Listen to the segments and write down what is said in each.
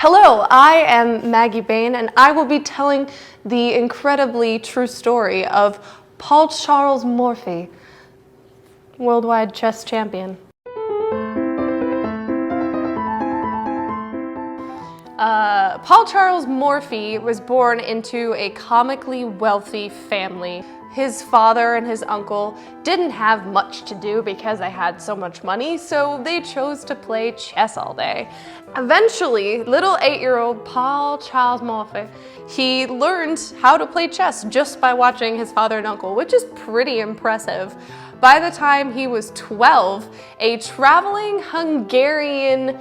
Hello, I am Maggie Bain, and I will be telling the incredibly true story of Paul Charles Morphy, worldwide chess champion. Paul Charles Morphy was born into a comically wealthy family. His father and his uncle didn't have much to do because they had so much money, so they chose to play chess all day. Eventually, little 8-year-old Paul Charles Morphy, he learned how to play chess just by watching his father and uncle, which is pretty impressive. By the time he was 12, a traveling Hungarian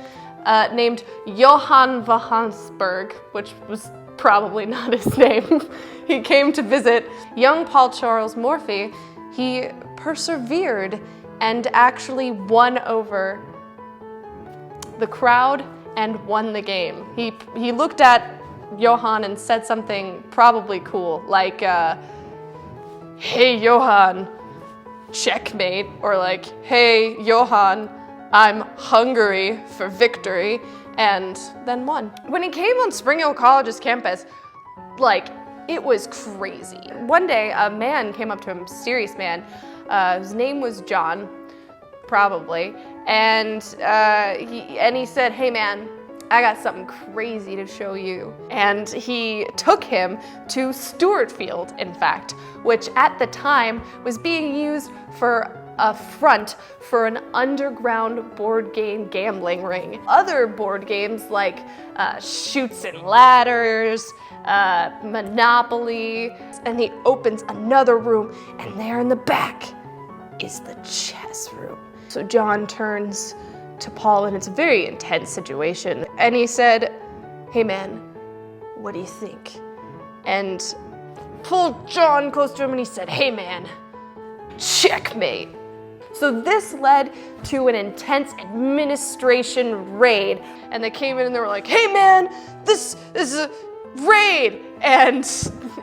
named Johann von Habsburg, which was probably not his name, he came to visit young Paul Charles Morphy. He persevered and actually won over the crowd and won the game. He looked at Johann and said something probably cool, like, "Hey Johann, checkmate," or like, "Hey Johann, I'm hungry for victory," and then won. When he came on Spring Hill College's campus, it was crazy. One day, a man came up to him, serious man. His name was John, probably, and he said, "Hey man, I got something crazy to show you." And he took him to Stewart Field, in fact, which at the time was being used for a front for an underground board game gambling ring. Other board games like Chutes and Ladders, Monopoly, and he opens another room, and there in the back is the chess room. So John turns to Paul, and it's a very intense situation, and he said, "Hey man, what do you think?" And pulled John close to him and he said, "Hey man, checkmate." So this led to an intense administration raid, and they came in and they were like, "Hey man, this is a raid," and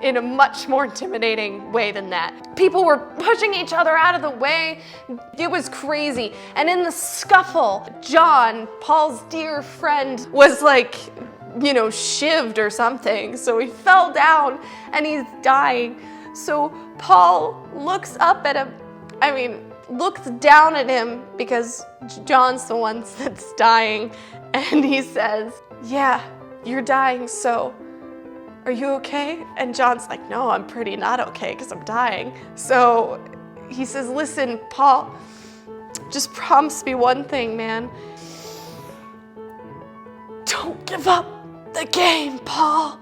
in a much more intimidating way than that. People were pushing each other out of the way. It was crazy. And in the scuffle, John, Paul's dear friend, was shivved or something. So he fell down and he's dying. So Paul looks up at him, looks down at him because John's the one that's dying, and he says, "Yeah, you're dying, so are you okay?" And John's like, "No, I'm pretty not okay because I'm dying." So he says, "Listen, Paul, just promise me one thing, man. Don't give up the game, Paul."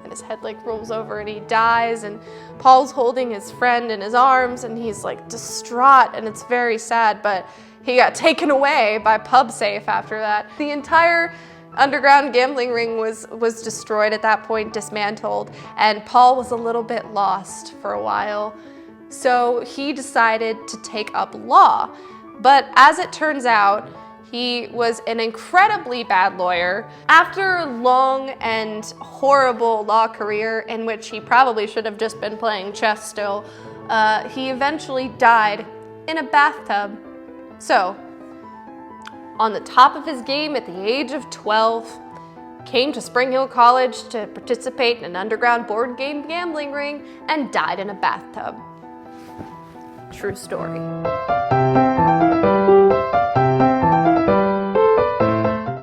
And his head rolls over and he dies, and Paul's holding his friend in his arms and he's distraught, and it's very sad, but he got taken away by PubSafe after that. The entire underground gambling ring was destroyed at that point, dismantled, and Paul was a little bit lost for a while. So he decided to take up law. But as it turns out, he was an incredibly bad lawyer. After a long and horrible law career in which he probably should have just been playing chess still, he eventually died in a bathtub. So, on the top of his game at the age of 12, came to Spring Hill College to participate in an underground board game gambling ring, and died in a bathtub. True story.